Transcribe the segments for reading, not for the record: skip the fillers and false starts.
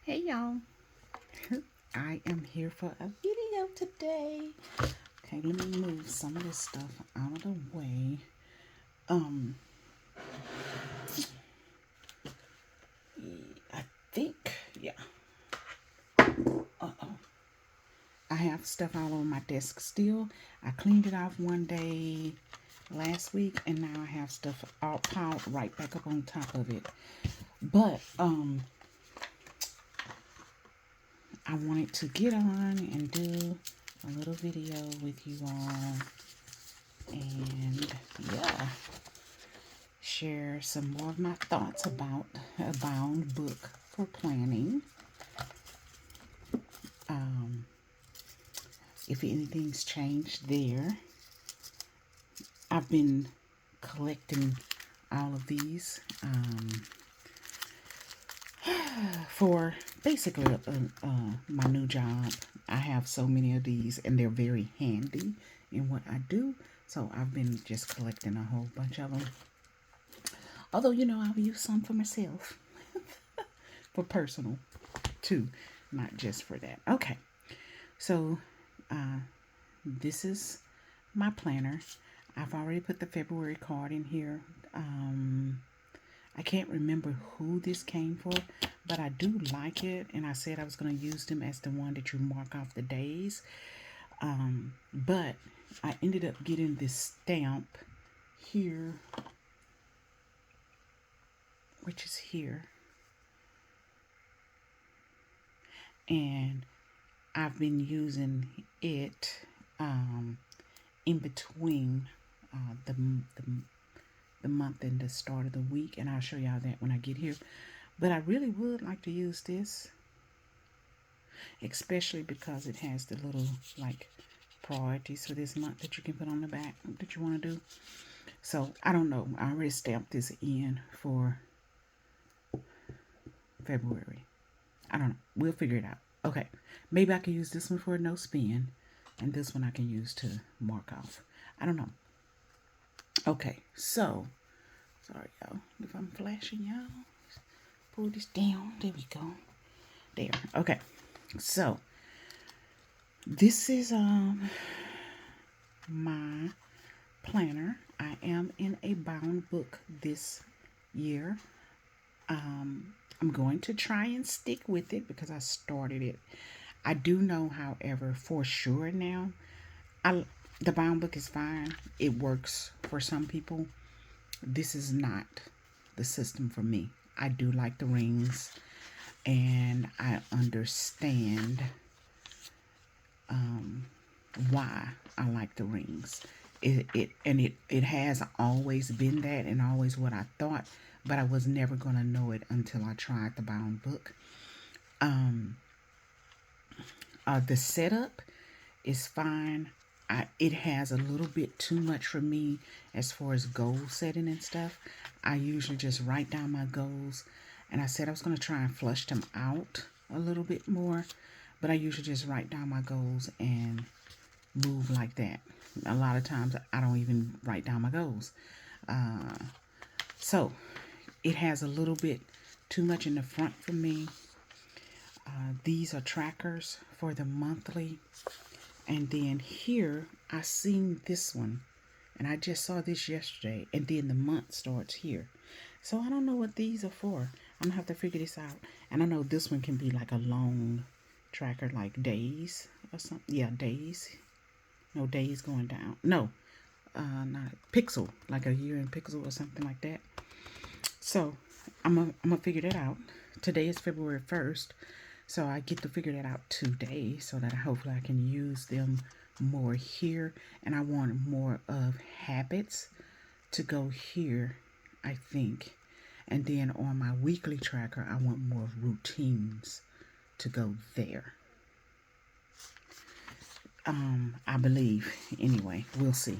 Hey y'all, I am here for a video today. Okay, let me move some of this stuff out of the way. Um, I think, yeah. Uh-oh. I have stuff all over my desk still. I cleaned it off one day last week, and now I have stuff all piled right back up on top of it. But, I wanted to get on and do a little video with you all. And yeah, share some more of my thoughts about a bound book for planning. If anything's changed there, I've been collecting all of these for basically my new job. I have so many of these and they're very handy in what I do. So I've been just collecting a whole bunch of them. Although, I'll use some for myself, for personal too, not just for that. Okay, so this is my planner. I've already put the February card in here. I can't remember who this came for, but I do like it, and I said I was going to use them as the one that you mark off the days. But I ended up getting this stamp here, which is here. And I've been using it in between the month and the start of the week, and I'll show y'all that when I get here. But I really would like to use this, especially because it has the little like priorities for this month that you can put on the back that you want to do. So I don't know, I already stamped this in for February. I don't know, we'll figure it out. Okay, maybe I can use this one for a no spin, and this one I can use to mark off. I don't know. Okay, so sorry y'all if I'm flashing y'all. Pull this down. There we go. There. Okay, so this is my planner. I am in a bound book this year. I'm going to try and stick with it because I started it. I do know, however, for sure now, the bound book is fine. It works for some people. This is not the system for me. I do like the rings, and I understand why I like the rings. It has always been that, and always what I thought, but I was never gonna know it until I tried the bound book. The setup is fine. It has a little bit too much for me as far as goal setting and stuff. I usually just write down my goals, and I said I was going to try and flush them out a little bit more, but I usually just write down my goals and move like that. A lot of times I don't even write down my goals. So it has a little bit too much in the front for me. These are trackers for the monthly. And then here, I seen this one. And I just saw this yesterday. And then the month starts here. So I don't know what these are for. I'm going to have to figure this out. And I know this one can be like a long tracker, like days or something. Yeah, days. No, days going down. No, not pixel. Like a year in pixel or something like that. So I'm gonna figure that out. Today is February 1st. So I get to figure that out today so that hopefully I can use them more here. And I want more of habits to go here, I think. And then on my weekly tracker, I want more routines to go there. I believe. Anyway, we'll see.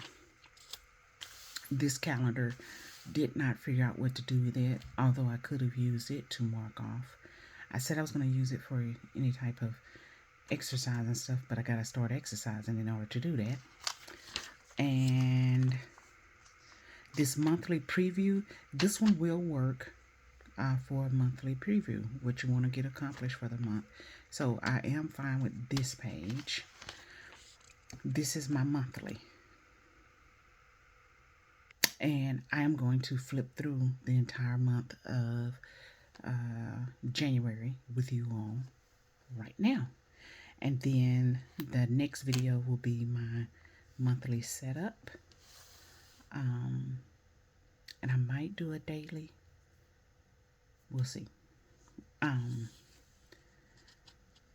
This calendar did not figure out what to do with it, although I could have used it to mark off. I said I was going to use it for any type of exercise and stuff, but I got to start exercising in order to do that. And this monthly preview, this one will work for a monthly preview, what you want to get accomplished for the month. So I am fine with this page. This is my monthly. And I am going to flip through the entire month of January with you all right now. And then the next video will be my monthly setup. And I might do a daily. We'll see.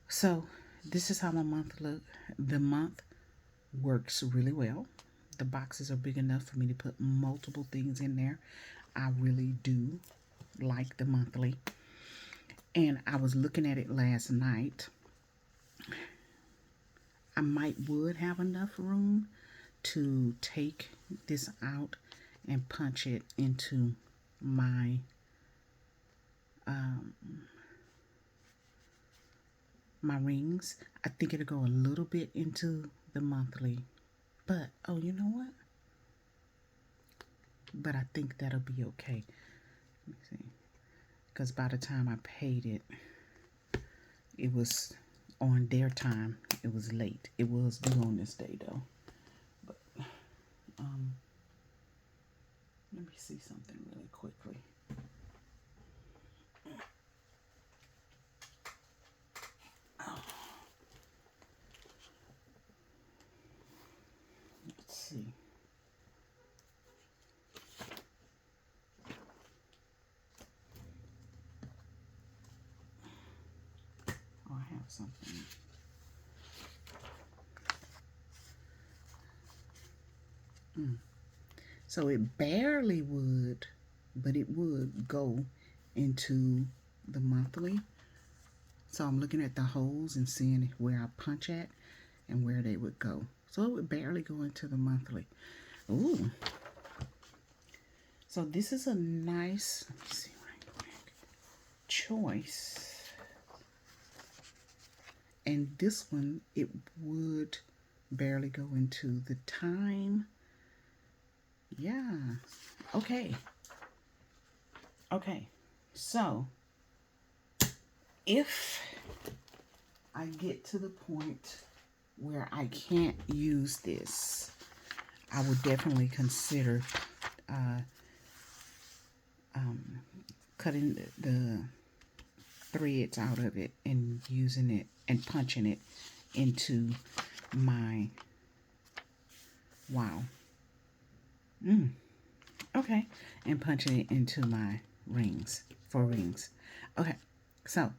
So this is how my month look. The month works really well. The boxes are big enough for me to put multiple things in there. I really do like the monthly. And I was looking at it last night. I would have enough room to take this out and punch it into my my rings. I think it'll go a little bit into the monthly, but oh, you know what? But I think that'll be okay. Let me see, because by the time I paid it, it was on their time. It was late. It was due on this day though. But let me see something really quickly. Let's see. Oh, I have something. So it barely would, but it would go into the monthly. So I'm looking at the holes and seeing where I punch at and where they would go. So it would barely go into the monthly. Ooh. So this is a nice, let me see right quick, choice. And this one, it would barely go into the time. Yeah. Okay. Okay. So if I get to the point where I can't use this, I would definitely consider cutting the threads out of it and using it and punching it into my okay, and punching it into my rings for rings. Okay, so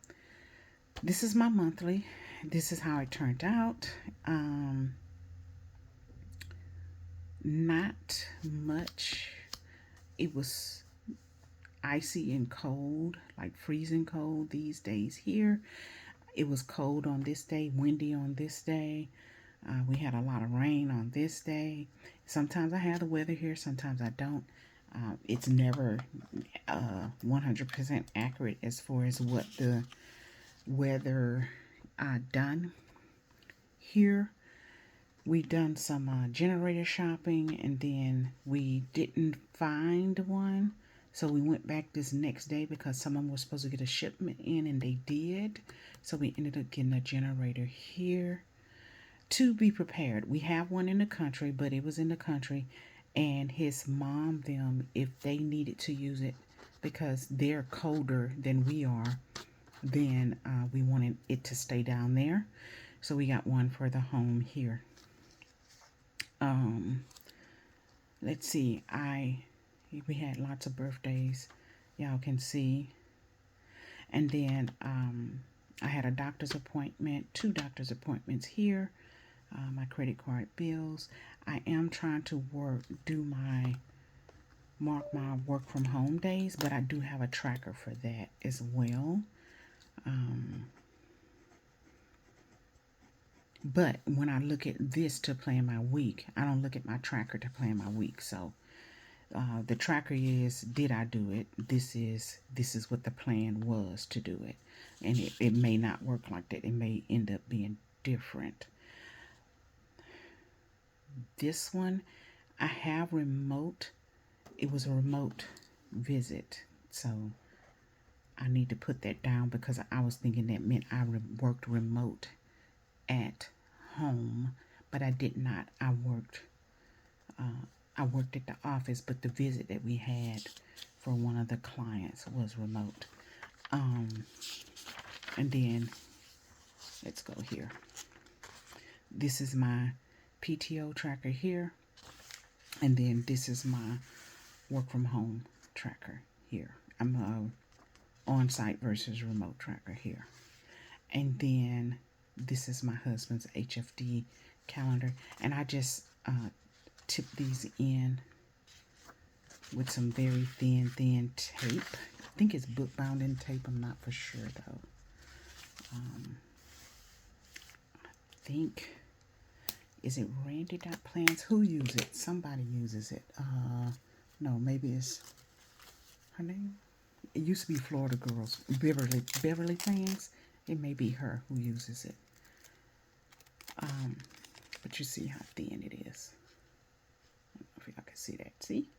this is my monthly. This is how it turned out. Not much. It was icy and cold, like freezing cold these days here. It was cold on this day, windy on this day. We had a lot of rain on this day. Sometimes I have the weather here, sometimes I don't. It's never 100% accurate as far as what the weather done. Here, we done some generator shopping, and then we didn't find one. So we went back this next day because someone was supposed to get a shipment in, and they did. So we ended up getting a generator here to be prepared. We have one in the country, but it was in the country, and his mom, if they needed to use it because they're colder than we are, then we wanted it to stay down there. So we got one for the home here. Let's see, we had lots of birthdays, y'all can see. And then I had a doctor's appointment, 2 doctor's appointments here. My credit card bills. I am trying to mark my work from home days, but I do have a tracker for that as well. But when I look at this to plan my week, I don't look at my tracker to plan my week. So the tracker is, did I do it? This is what the plan was to do it. And it may not work like that. It may end up being different. This one, I have remote. It was a remote visit. So I need to put that down because I was thinking that meant I worked remote at home, but I did not. I worked at the office, but the visit that we had for one of the clients was remote. And then let's go here. This is my PTO tracker here, and then this is my work from home tracker here. I'm a on-site versus remote tracker here. And then this is my husband's HFD calendar, and I just tip these in with some very thin tape. I think it's book bound in tape. I'm not for sure though. I think, is it Randy.plans? Who uses it? Somebody uses it. No, maybe it's her name. It used to be Florida Girls. Beverly Plans. It may be her who uses it. But you see how thin it is. I don't know if y'all can see that. See?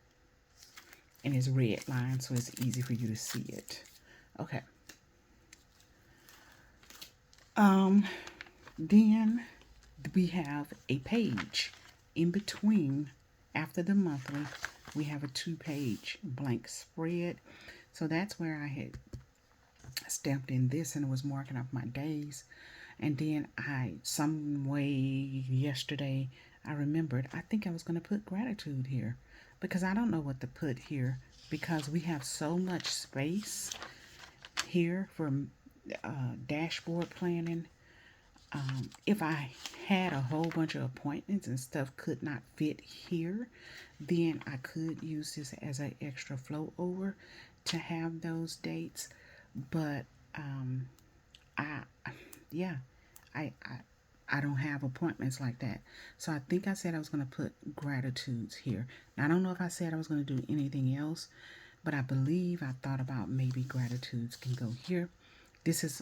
And it's red line, so it's easy for you to see it. Okay. Then we have a page in between. After the monthly, we have a 2-page blank spread. So that's where I had stamped in this and was marking off my days. And then some way yesterday, I remembered, I think I was going to put gratitude here because I don't know what to put here because we have so much space here for dashboard planning. If I had a whole bunch of appointments and stuff could not fit here, then I could use this as an extra flow over to have those dates. But I don't have appointments like that. So I think I said I was going to put gratitudes here. Now, I don't know if I said I was going to do anything else, but I believe I thought about maybe gratitudes can go here. This is,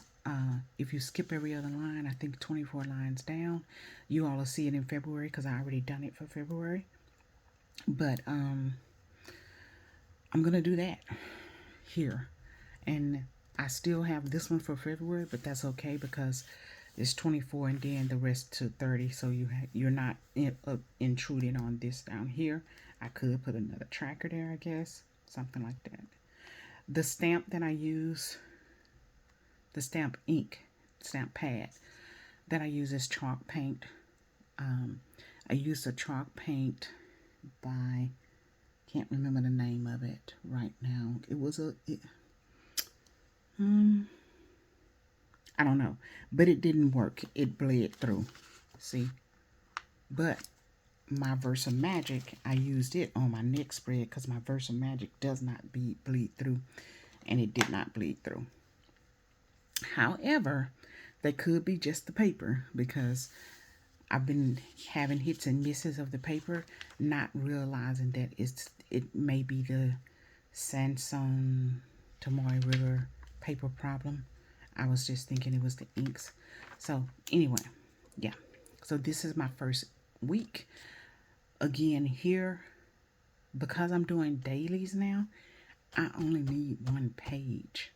if you skip every other line, I think 24 lines down, you all will see it in February because I already done it for February. But I'm going to do that here. And I still have this one for February, but that's okay because it's 24 and then the rest to 30. So you're not intruding on this down here. I could put another tracker there, I guess. Something like that. The stamp that I use, the stamp ink, stamp pad that I use is chalk paint. I used a chalk paint by, can't remember the name of it right now. It was I don't know, but it didn't work. It bled through, see? But my Versamagic, I used it on my next spread because my Versamagic does not bleed through, and it did not bleed through. However, they could be just the paper because I've been having hits and misses of the paper, not realizing that it may be the Sanson Tomoe River paper problem. I was just thinking it was the inks. So anyway, yeah. So this is my first week. Again, here, because I'm doing dailies now, I only need 1 page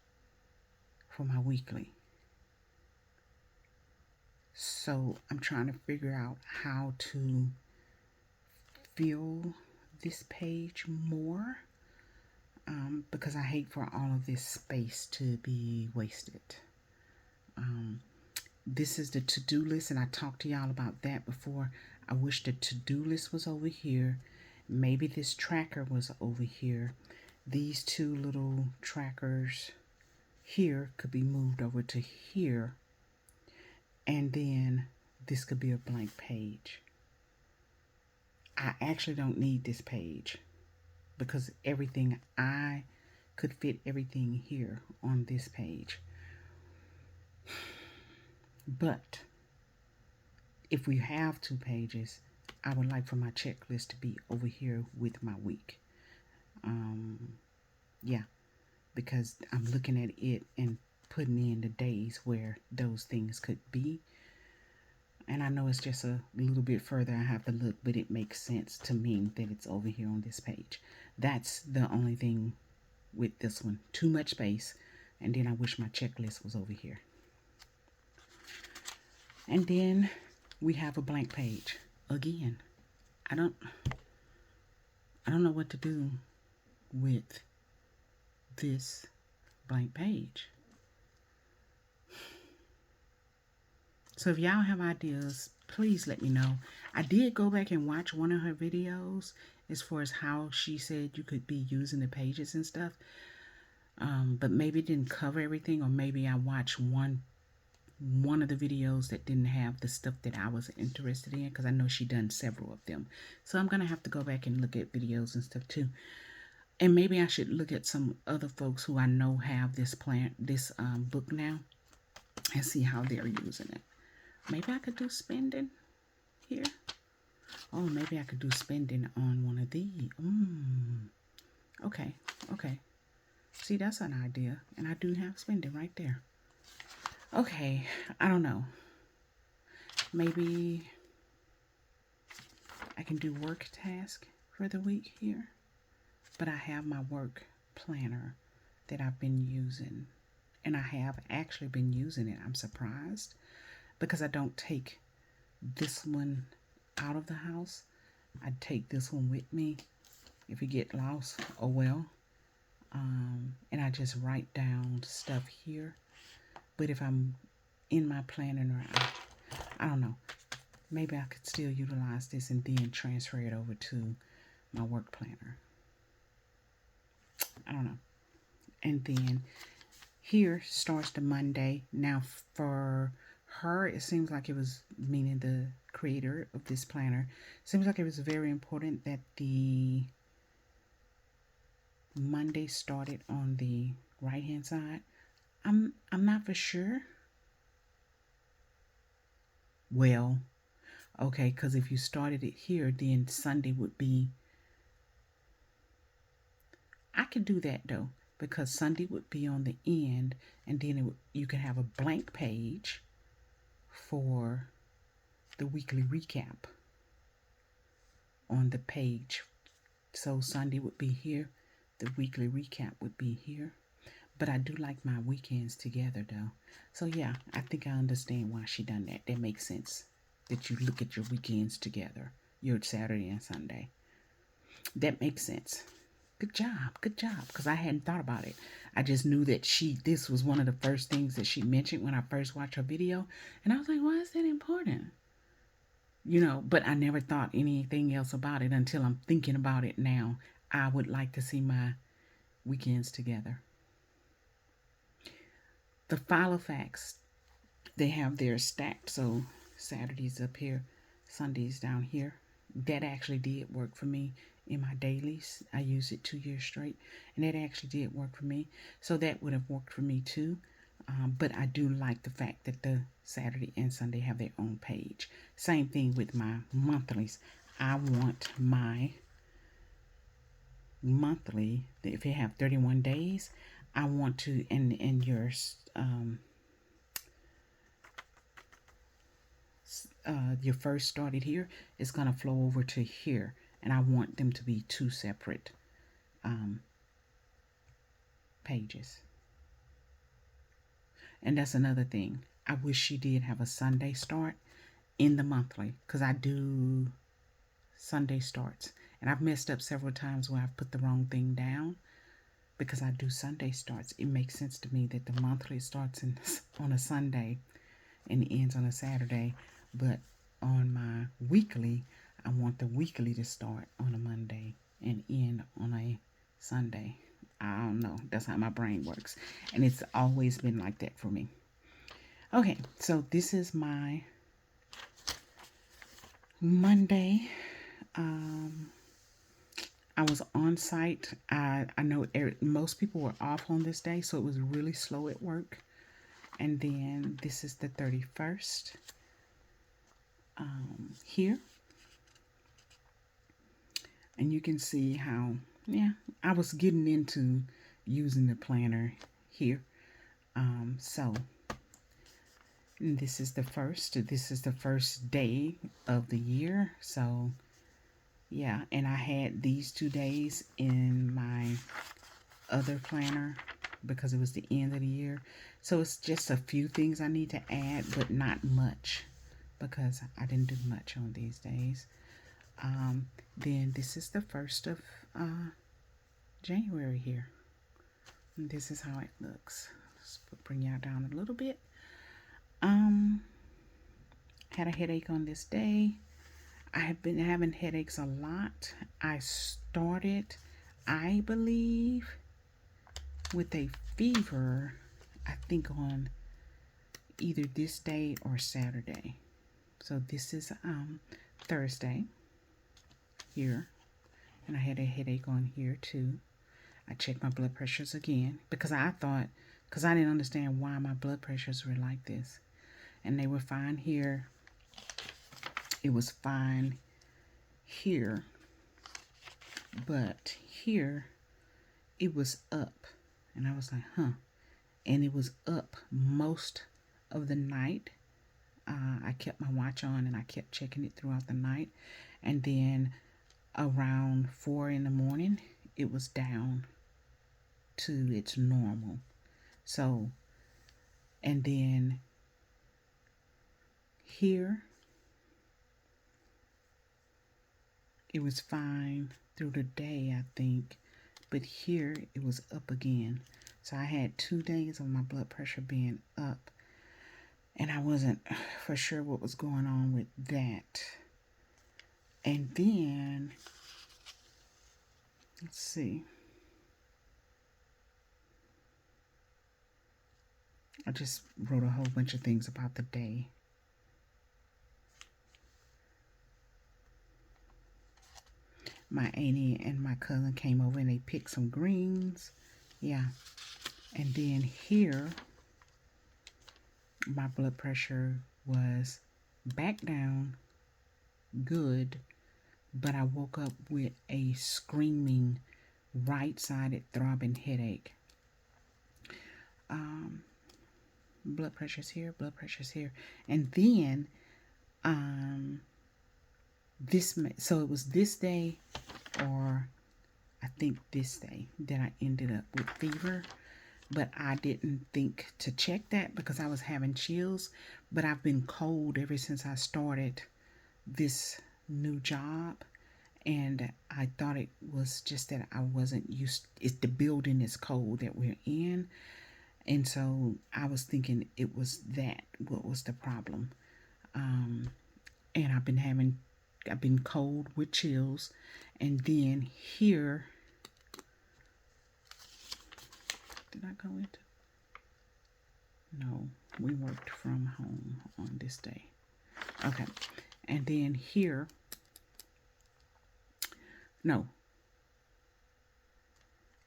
for my weekly. So I'm trying to figure out how to fill this page more because I hate for all of this space to be wasted. This is the to-do list, and I talked to y'all about that before. I wish the to-do list was over here. Maybe this tracker was over here. These 2 little trackers here could be moved over to here. And then this could be a blank page. I actually don't need this page because I could fit everything here on this page. But if we have 2 pages, I would like for my checklist to be over here with my week. Yeah, because I'm looking at it and putting in the days where those things could be. And I know it's just a little bit further I have to look, but it makes sense to me that it's over here on this page. That's the only thing with this one. Too much space, And then I wish my checklist was over here. And then we have a blank page. Again, I don't know what to do with this blank page. So if y'all have ideas, please let me know. I did go back and watch one of her videos as far as how she said you could be using the pages and stuff. But maybe it didn't cover everything, or maybe I watched one of the videos that didn't have the stuff that I was interested in, because I know she done several of them. So I'm gonna have to go back and look at videos and stuff too. And maybe I should look at some other folks who I know have this book now, and see how they're using it. Maybe I could do spending here. Oh, maybe I could do spending on one of these. Okay, okay. See, that's an idea. And I do have spending right there. Okay, I don't know. Maybe I can do work task for the week here. But I have my work planner that I've been using. And I have actually been using it. I'm surprised. Because I don't take this one out of the house. I take this one with me. If you get lost, oh well. And I just write down stuff here. But if I'm in my planner, I don't know. Maybe I could still utilize this and then transfer it over to my work planner. I don't know. And then here starts the Monday. Now for her, it seems like it was, meaning the creator of this planner, seems like it was very important that the Monday started on the right hand side. I'm not for sure. Well, okay, because if you started it here, then Sunday would be, I could do that though, because Sunday would be on the end, and then you could have a blank page for the weekly recap on the page. So Sunday would be here, the weekly recap would be here. But I do like my weekends together though. So yeah, I think I understand why she done that. That makes sense, that you look at your weekends together, your Saturday and Sunday. That makes sense. Good job, because I hadn't thought about it. I just knew that this was one of the first things that she mentioned when I first watched her video. And I was like, why is that important? You know, but I never thought anything else about it until I'm thinking about it now. I would like to see my weekends together. The Filofax, they have theirs stacked. So Saturday's up here, Sunday's down here. That actually did work for me in my dailies. I used it 2 years straight, and that actually did work for me. So that would have worked for me too. But I do like the fact that the Saturday and Sunday have their own page. Same thing with my monthlies. I want my monthly, if you have 31 days, I want to, and yours, your first started here, is going to flow over to here. And I want them to be 2 separate pages. And that's another thing. I wish she did have a Sunday start in the monthly, because I do Sunday starts. And I've messed up several times where I've put the wrong thing down, because I do Sunday starts. It makes sense to me that the monthly starts on a Sunday and ends on a Saturday. But on my weekly, I want the weekly to start on a Monday and end on a Sunday. I don't know. That's how my brain works. And it's always been like that for me. Okay, so this is my Monday. I was on site. I know most people were off on this day, so it was really slow at work. And then this is the 31st. Here. And you can see how, yeah, I was getting into using the planner here. So this is the first day of the year. So yeah, and I had these 2 days in my other planner because it was the end of the year. So it's just a few things I need to add, but not much because I didn't do much on these days. Then this is the 1st of January here. And this is how it looks. Let's bring y'all down a little bit. Had a headache on this day. I have been having headaches a lot. I started, I believe, with a fever, I think on either this day or Saturday. So this is Thursday here, and I had a headache on here too. I checked my blood pressures again because I didn't understand why my blood pressures were like this, and they were fine here. It was fine here, but here it was up, and I was like, huh. And it was up most of the night. I kept my watch on and I kept checking it throughout the night, and then around 4 in the morning it was down to its normal. So, and then here it was fine through the day, I think, but here it was up again. So I had 2 days of my blood pressure being up, and I wasn't for sure what was going on with that. And then, let's see. I just wrote a whole bunch of things about the day. My auntie and my cousin came over and they picked some greens. Yeah. And then here, my blood pressure was back down good, but I woke up with a screaming right-sided throbbing headache. Blood pressure's here, blood pressure's here. And then so it was this day, or I think this day, that I ended up with fever. But I didn't think to check that because I was having chills. But I've been cold ever since I started this new job, and I thought it was just that I wasn't used. It's the building is cold that we're in, and so I was thinking it was that. What was the problem? And I've been cold with chills, and then here. Did I go into? No, we worked from home on this day. Okay, and then here. No,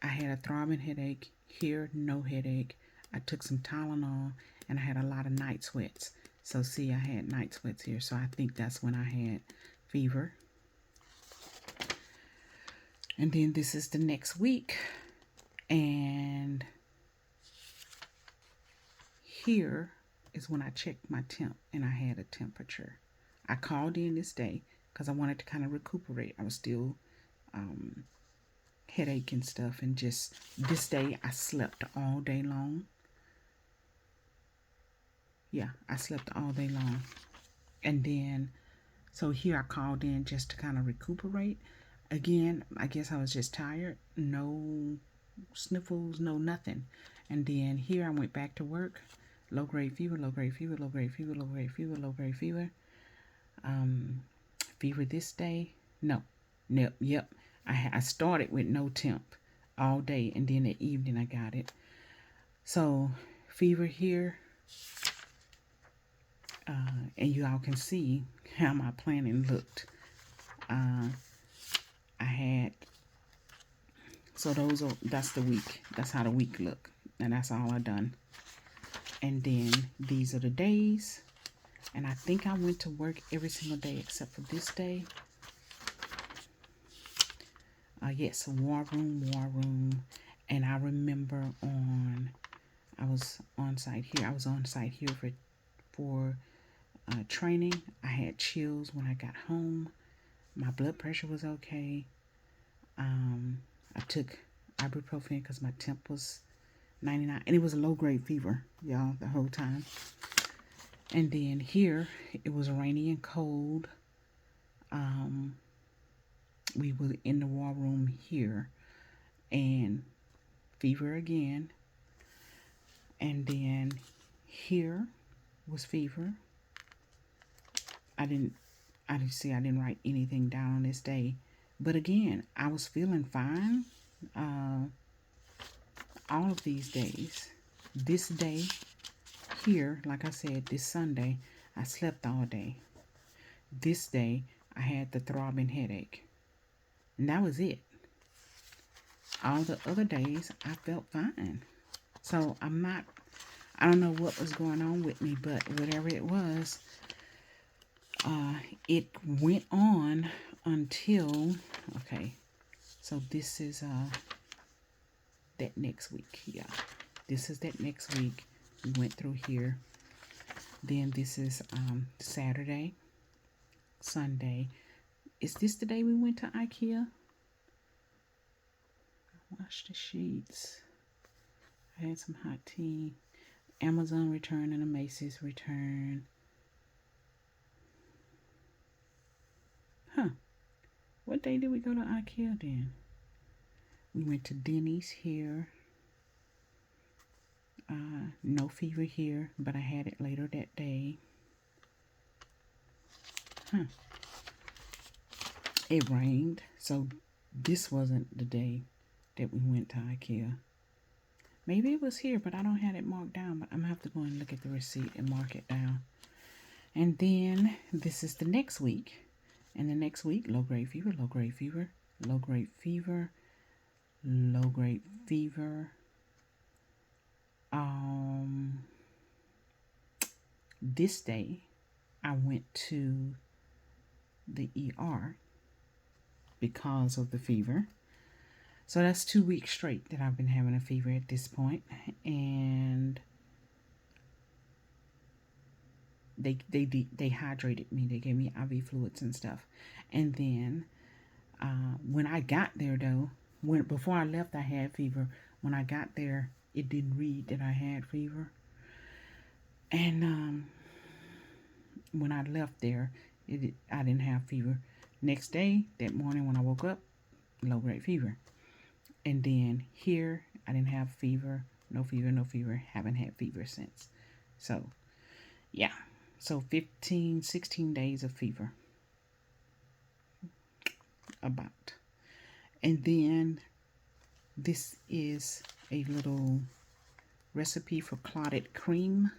I had a throbbing headache. Here, no headache. I took some Tylenol, and I had a lot of night sweats. So see, I had night sweats here. So I think that's when I had fever. And then this is the next week. And here is when I checked my temp, and I had a temperature. I called in this day because I wanted to kind of recuperate. I was still headache and stuff, and just this day I slept all day long. Yeah, I slept all day long. And then, so here I called in just to kind of recuperate. Again, I guess I was just tired. No sniffles, no nothing. And then here I went back to work. Low-grade fever, low-grade fever, low-grade fever, low-grade fever, low-grade fever. Fever this day. No. Nope. Yep. I started with no temp all day, and then at evening I got it. So fever here. And you all can see how my planning looked. I had, so that's the week. That's how the week looked. And that's all I done. And then these are the days. And I think I went to work every single day except for this day. Yes, war room. And I remember I was on site here. I was on site here for training. I had chills when I got home. My blood pressure was okay. I took ibuprofen because my temp was 99. And it was a low-grade fever, y'all, the whole time. And then here, it was rainy and cold. We were in the war room here. And fever again. And then here was fever. I didn't write anything down on this day. But again, I was feeling fine all of these days. This day here, like I said, this Sunday, I slept all day. This day, I had the throbbing headache. And that was it. All the other days, I felt fine. So I don't know what was going on with me, but whatever it was, it went on until, okay, so this is that next week. Yeah, this is that next week. We went through here. Then this is Saturday, Sunday. Is this the day we went to IKEA? I washed the sheets. I had some hot tea. Amazon return and a Macy's return. Huh. What day did we go to IKEA then? We went to Denny's here. No fever here, but I had it later that day. Huh. It rained, so this wasn't the day that we went to IKEA. Maybe it was here, but I don't have it marked down. But I'm going to have to go and look at the receipt and mark it down. And then this is the next week. And the next week, low-grade fever, low-grade fever, low-grade fever, low-grade fever. This day, I went to the ER because of the fever. So that's 2 weeks straight that I've been having a fever at this point. And they hydrated me. They gave me IV fluids and stuff. And then when I got there, though, before I left, I had fever. When I got there, it didn't read that I had fever. And when I left there, I didn't have fever. Next day, that morning when I woke up, low-grade fever. And then here, I didn't have fever, no fever, no fever. Haven't had fever since. So, yeah. So 15, 16 days of fever. About. And then this is a little recipe for clotted cream.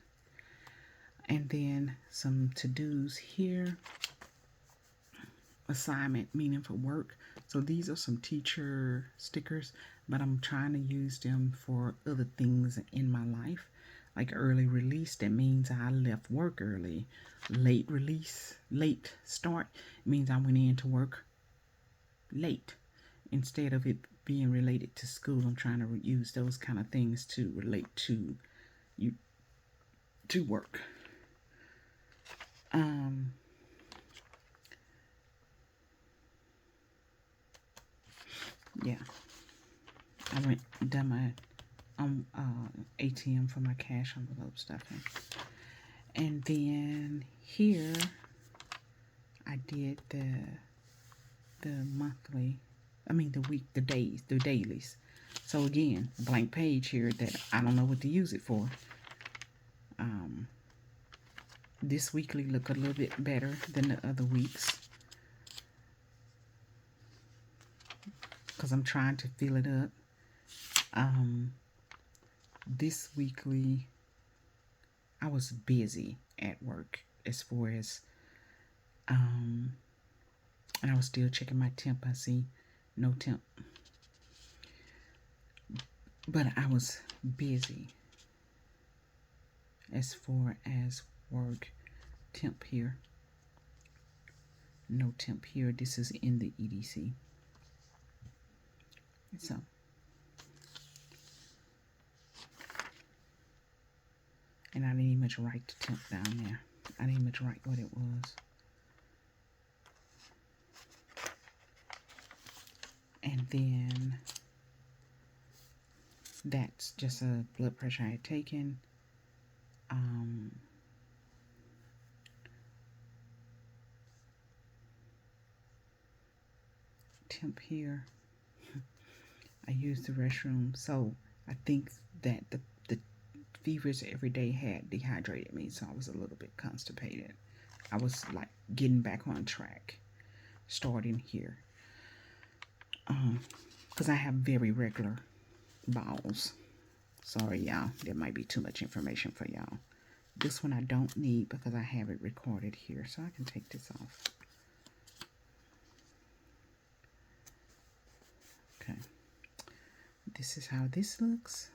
And then some to-dos here. Assignment, meaning for work. So these are some teacher stickers, but I'm trying to use them for other things in my life. Like early release, that means I left work early. Late release, late start, means I went into work late. Instead of it being related to school, I'm trying to use those kind of things to relate to you, to work. Yeah, I went done my ATM for my cash envelope stuffing. And then here I did the monthly, the dailies. So again, blank page here that I don't know what to use it for. This weekly look a little bit better than the other weeks, because I'm trying to fill it up. This weekly, I was busy at work as far as, and I was still checking my temp. I see no temp. But I was busy as far as work. Temp here. No temp here. This is in the EDC. So, and I didn't even much write the temp down there. I didn't even much write what it was. And then That's just a blood pressure I had taken. Temp here. I used the restroom, so I think that the fevers every day had dehydrated me, so I was a little bit constipated. I was like getting back on track, starting here, because I have very regular bowels. Sorry, y'all. There might be too much information for y'all. This one I don't need because I have it recorded here, so I can take this off. Okay. This is how this looks.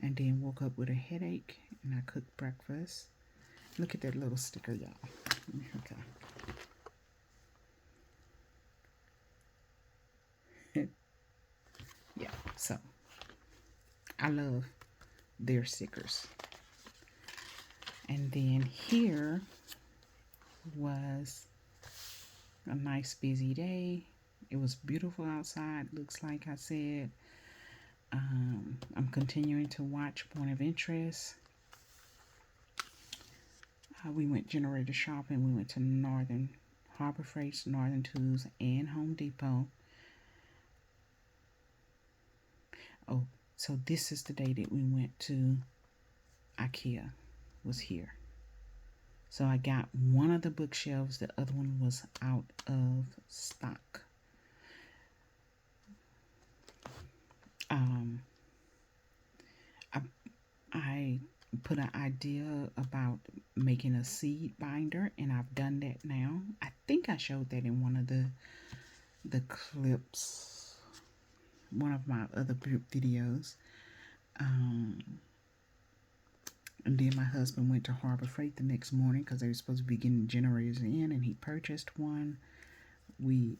And then woke up with a headache, and I cooked breakfast. Look at that little sticker, y'all. Okay. Yeah, so I love their stickers. And then here was a nice busy day. It was beautiful outside, looks like I said. I'm continuing to watch Point of Interest. We went generator shopping. We went to Northern Harbor Freight, Northern Tools, and Home Depot. Oh, so this is the day that we went to IKEA. Was here. So I got one of the bookshelves. The other one was out of stock. I put an idea about making a seed binder, and I've done that now. I think I showed that in one of the clips, one of my other videos. And then my husband went to Harbor Freight the next morning because they were supposed to be getting generators in, and he purchased one. I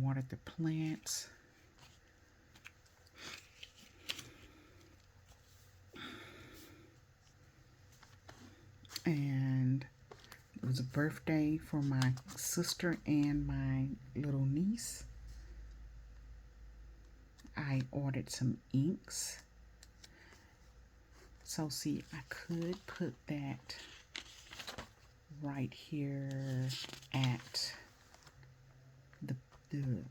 watered the plants. And it was a birthday for my sister and my little niece. I ordered some inks. So see, I could put that right here at the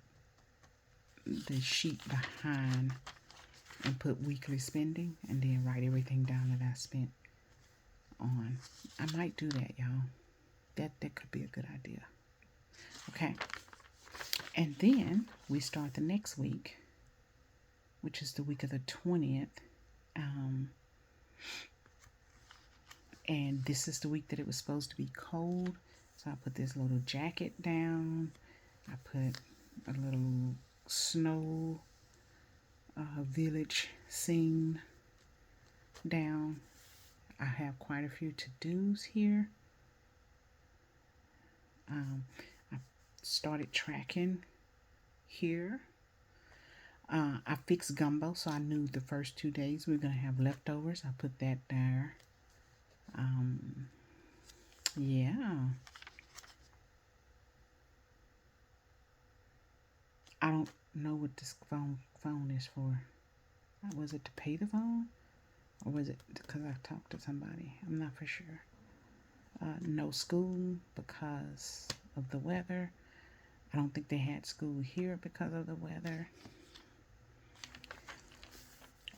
sheet behind and put weekly spending, and then write everything down that I spent on. I might do that, y'all. That could be a good idea. Okay. And then we start the next week, which is the week of the 20th. And this is the week that it was supposed to be cold. So I put this little jacket down. I put a little snow village scene down. I have quite a few to-dos here. I started tracking here. I fixed gumbo, so I knew the first 2 days we were going to have leftovers. I put that there. Yeah. I don't know what this phone is for. Was it to pay the phone? Or was it because I talked to somebody? I'm not for sure. No school because of the weather. I don't think they had school here because of the weather.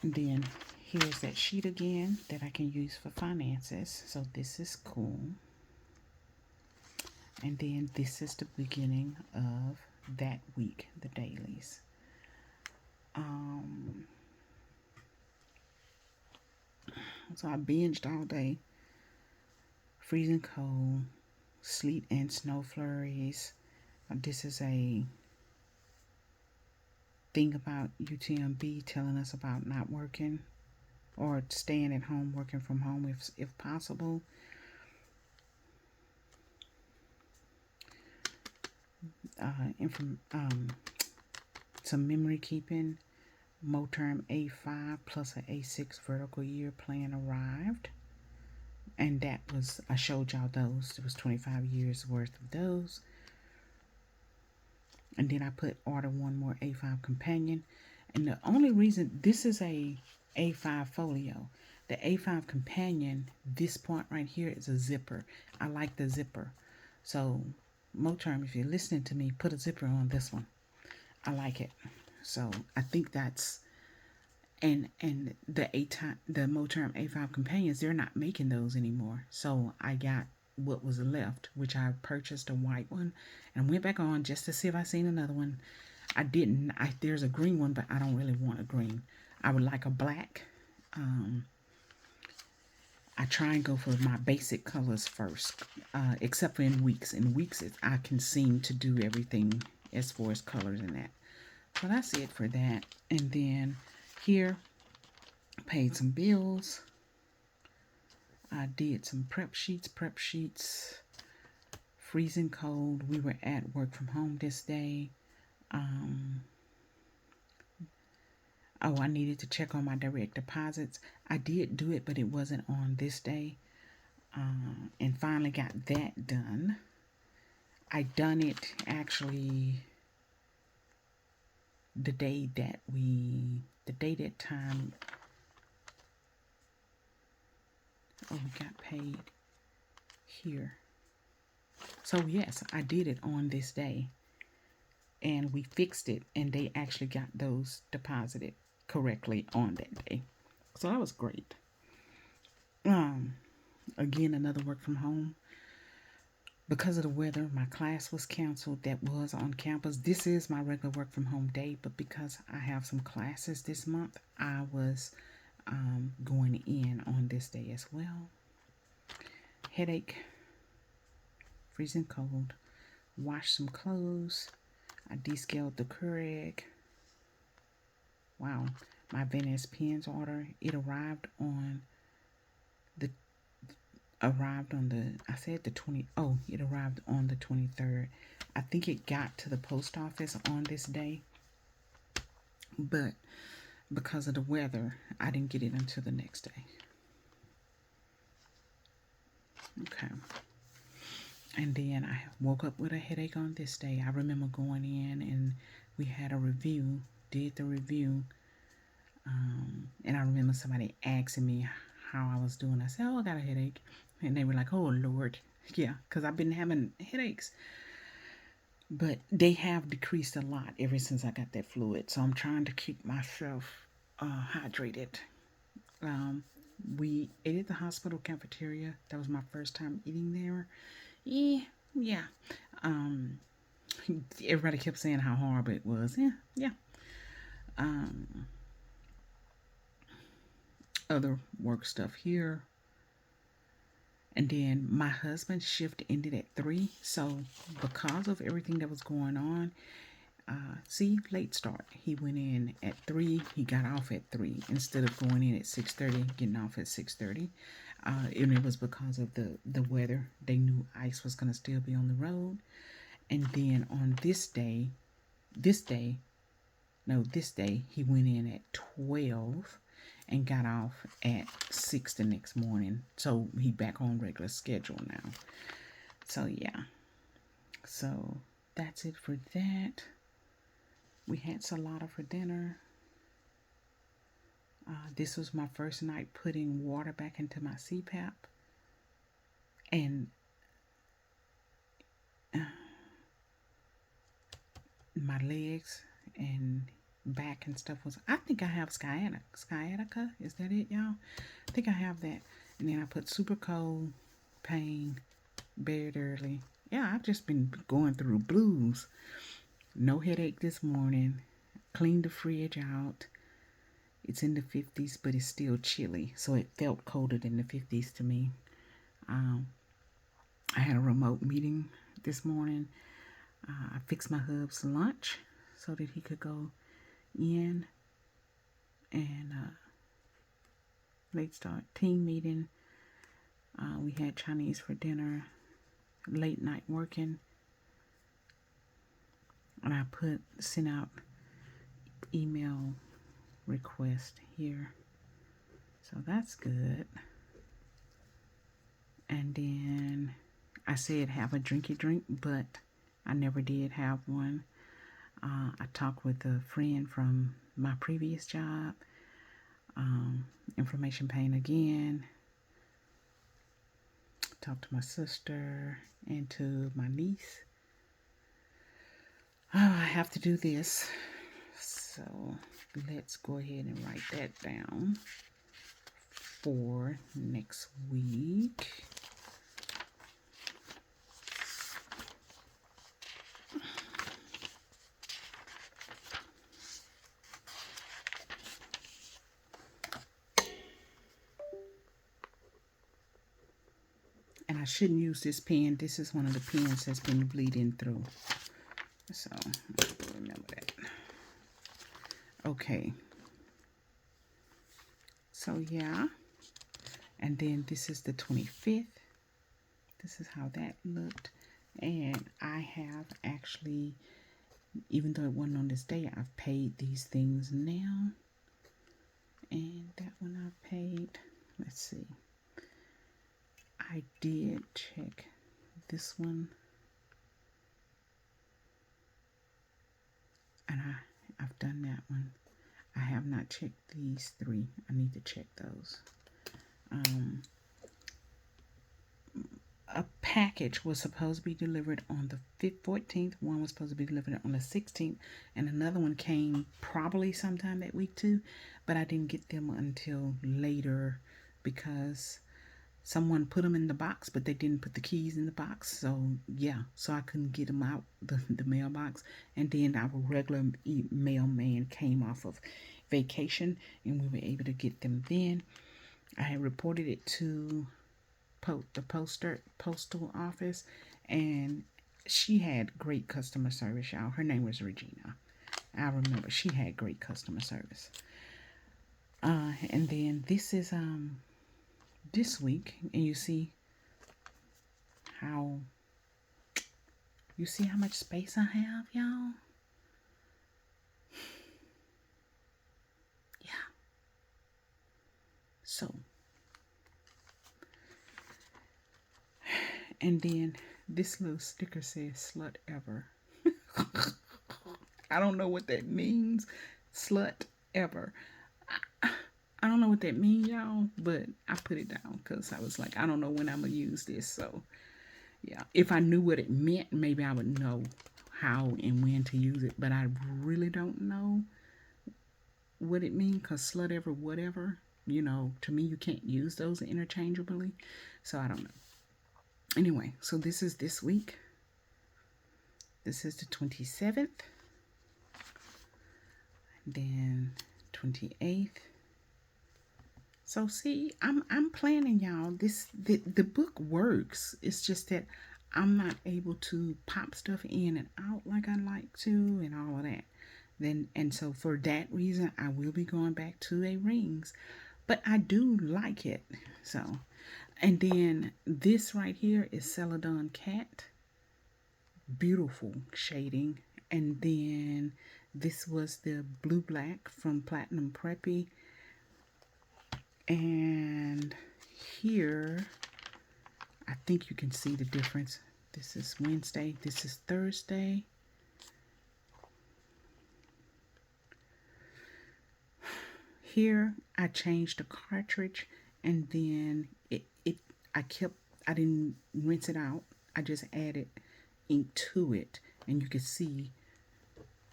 And then here's that sheet again that I can use for finances. So this is cool. And then this is the beginning of that week, the dailies. So I binged all day. Freezing cold, sleet and snow flurries. This is a thing about UTMB telling us about not working or staying at home, working from home if possible. Some memory keeping. Moterm A5 plus an A6 vertical year plan arrived. And that was, I showed y'all those. It was 25 years worth of those. And then I put order one more A5 companion. And the only reason this is a A5 folio, the A5 companion, this part right here is a zipper. I like the zipper. So Moterm, if you're listening to me, put a zipper on this one. I like it. So I think that's and the Moterm A5 companions, they're not making those anymore. So I got what was left, which I purchased a white one and went back on just to see if I seen another one. I didn't. There's a green one, but I don't really want a green. I would like a black. I try and go for my basic colors first, except for in weeks. In weeks, I can seem to do everything as far as colors and that. So that's it for that. And then here, paid some bills. I did some prep sheets. Freezing cold. We were at work from home this day. Oh, I needed to check on my direct deposits. I did do it, but it wasn't on this day. And finally got that done. I done it actually the day that time. Oh, we got paid here. So yes, I did it on this day. And we fixed it, and they actually got those deposited correctly on that day. So that was great. Again, another work from home. Because of the weather, my class was canceled. That was on campus. This is my regular work from home day, but because I have some classes this month, I was going in on this day as well. Headache, freezing cold, washed some clothes. I descaled the Keurig. Wow, my Venice pens order, it arrived on the I said the 20, oh, it arrived on the 23rd. I think it got to the post office on this day, but because of the weather, I didn't get it until the next day. Okay. And then I woke up with a headache on this day. I remember going in and we had a review, did the review. And I remember somebody asking me how I was doing. I said, oh, I got a headache. And they were like, oh, Lord. Yeah, because I've been having headaches. But they have decreased a lot ever since I got that fluid. So I'm trying to keep myself hydrated. We ate at the hospital cafeteria. That was my first time eating there. Yeah. Everybody kept saying how horrible it was. Yeah. Other work stuff here. And then my husband's shift ended at 3. So because of everything that was going on, late start. He went in at 3. He got off at 3 instead of going in at 6:30, getting off at 6:30. And it was because of the weather. They knew ice was going to still be on the road. And then on this day, he went in at 12 and got off at 6 the next morning. So he back on regular schedule now. So yeah. So that's it for that. We had salada for dinner. This was my first night putting water back into my CPAP. And my legs and back and stuff was, I think I have sciatica. Is that it, y'all? I think I have that. And then I put super cold, pain, buried early. Yeah, I've just been going through blues. No headache this morning. Cleaned the fridge out. It's in the 50s, but it's still chilly. So it felt colder than the 50s to me. I had a remote meeting this morning. I fixed my hub's lunch so that he could go in. And late start team meeting. We had Chinese for dinner. Late night working. And I sent out email request here. So that's good. And then I said have a drinky drink, but I never did have one. I talked with a friend from my previous job. Information pain again. Talked to my sister and to my niece. Oh, I have to do this. So let's go ahead and write that down for next week. And I shouldn't use this pen. This is one of the pens that's been bleeding through. So remember that. Okay. So yeah. And then this is the 25th. This is how that looked. And I have actually, even though it wasn't on this day, I've paid these things now. And that one I paid. Let's see. I did check this one. And I've done that one. I have not checked these three. I need to check those. A package was supposed to be delivered on the 14th. One was supposed to be delivered on the 16th. And another one came probably sometime that week too. But I didn't get them until later because someone put them in the box, but they didn't put the keys in the box. So yeah, so I couldn't get them out the mailbox. And then our regular mailman came off of vacation and we were able to get them then. I had reported it to the postal office, and she had great customer service, y'all. Her name was Regina. I remember she had great customer service. And then this is this week, and you see how much space I have, y'all. Yeah. So, and then this little sticker says slut ever. I don't know what that means. Slut ever. I don't know what that means, y'all, but I put it down because I was like, I don't know when I'm going to use this. So, yeah, if I knew what it meant, maybe I would know how and when to use it. But I really don't know what it means because slut ever, whatever, you know, to me, you can't use those interchangeably. So I don't know. Anyway, so this is this week. This is the 27th. Then 28th. So see, I'm planning, y'all. The book works. It's just that I'm not able to pop stuff in and out like I like to and all of that. And so for that reason, I will be going back to a rings. But I do like it. So, and then this right here is Celadon Cat. Beautiful shading. And then this was the Blue Black from Platinum Preppy. And here, I think you can see the difference. This is Wednesday. This is Thursday. Here, I changed the cartridge, and then I didn't rinse it out. I just added ink to it, and you can see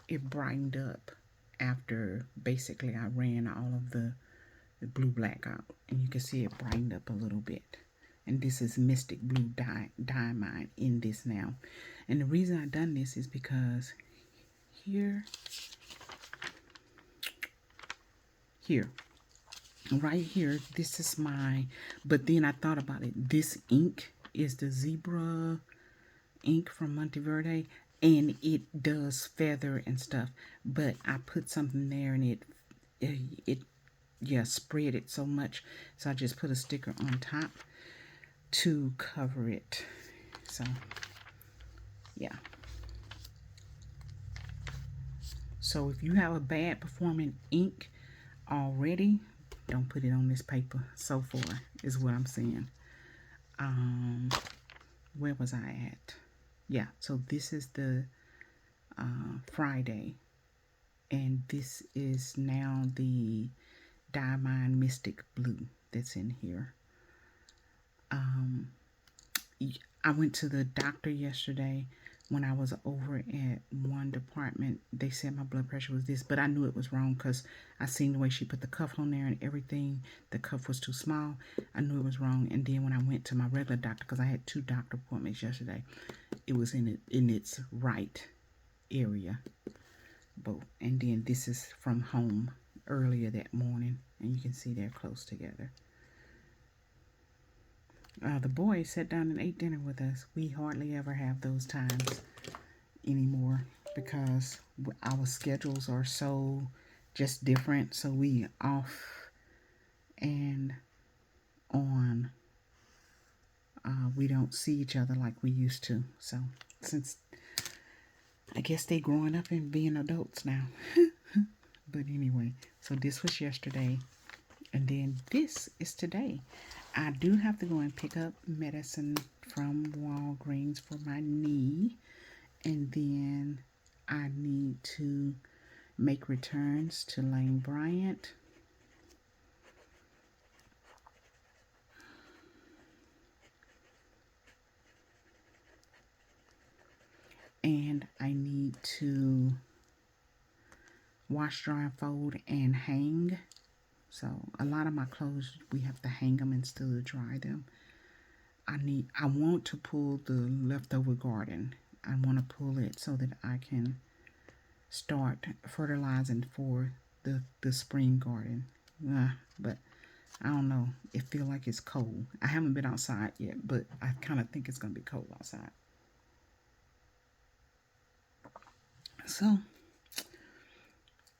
it brightened up after basically I ran all of the blue black out, and you can see it brightened up a little bit. And this is Mystic Blue Diamine in this now. And the reason I done this is because here, right here, this is my, but then I thought about it. This ink is the Zebra ink from Monteverde, and it does feather and stuff. But I put something there, and it spread it so much. So I just put a sticker on top to cover it. So, yeah. So if you have a bad performing ink already, don't put it on this paper. So far is what I'm saying. Where was I at? Yeah, so this is the Friday. And this is now the Diamond Mystic Blue that's in here. I went to the doctor yesterday. When I was over at one department, they said my blood pressure was this, but I knew it was wrong because I seen the way she put the cuff on there and everything. The cuff was too small. I knew it was wrong. And then when I went to my regular doctor, because I had 2 doctor appointments yesterday, it was in its right area. And then this is from home earlier that morning, and you can see they're close together. The boys sat down and ate dinner with us. We hardly ever have those times anymore because our schedules are so just different. So we off and on. We don't see each other like we used to. So since I guess they growing up and being adults now. But anyway, so this was yesterday. And then this is today. I do have to go and pick up medicine from Walgreens for my knee. And then I need to make returns to Lane Bryant. And I need to wash, dry, fold, and hang. So a lot of my clothes, we have to hang them instead of dry them. I want to pull the leftover garden. I want to pull it so that I can start fertilizing for the spring garden. But I don't know. It feels like it's cold. I haven't been outside yet, but I kind of think it's going to be cold outside. So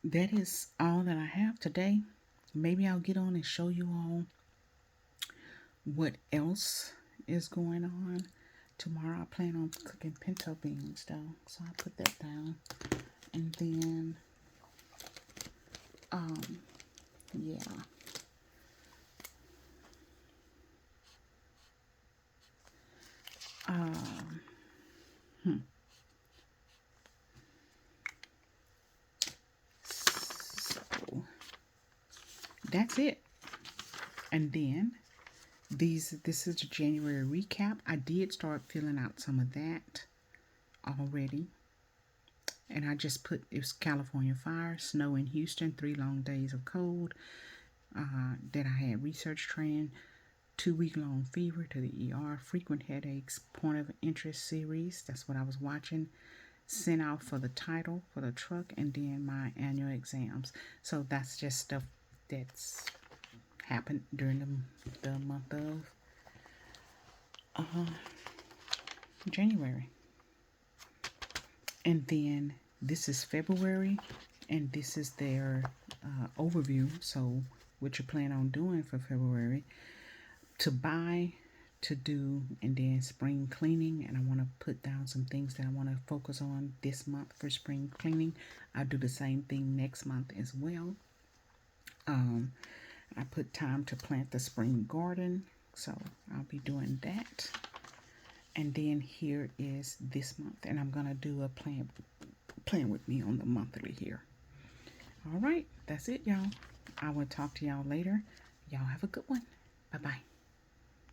that is all that I have today. Maybe I'll get on and show you all what else is going on. Tomorrow I plan on cooking pinto beans though, so I'll put that down. And then, yeah. So that's it. And then this is the January recap. I did start filling out some of that already. And I just put, it was California fire, snow in Houston, 3 long days of cold. That I had research training, 2-week-long fever to the ER, frequent headaches, point of interest series. That's what I was watching. Sent out for the title for the truck, and then my annual exams. So that's just stuff that's happened during the month of January. And then this is February, and this is their overview. So what you plan on doing for February, to buy, to do, and then spring cleaning. And I want to put down some things that I want to focus on this month for spring cleaning. I'll do the same thing next month as well. I put time to plant the spring garden, so I'll be doing that. And then here is this month, and I'm gonna do a plan with me on the monthly here. All right, that's it, y'all. I will talk to y'all later. Y'all have a good one. Bye-bye.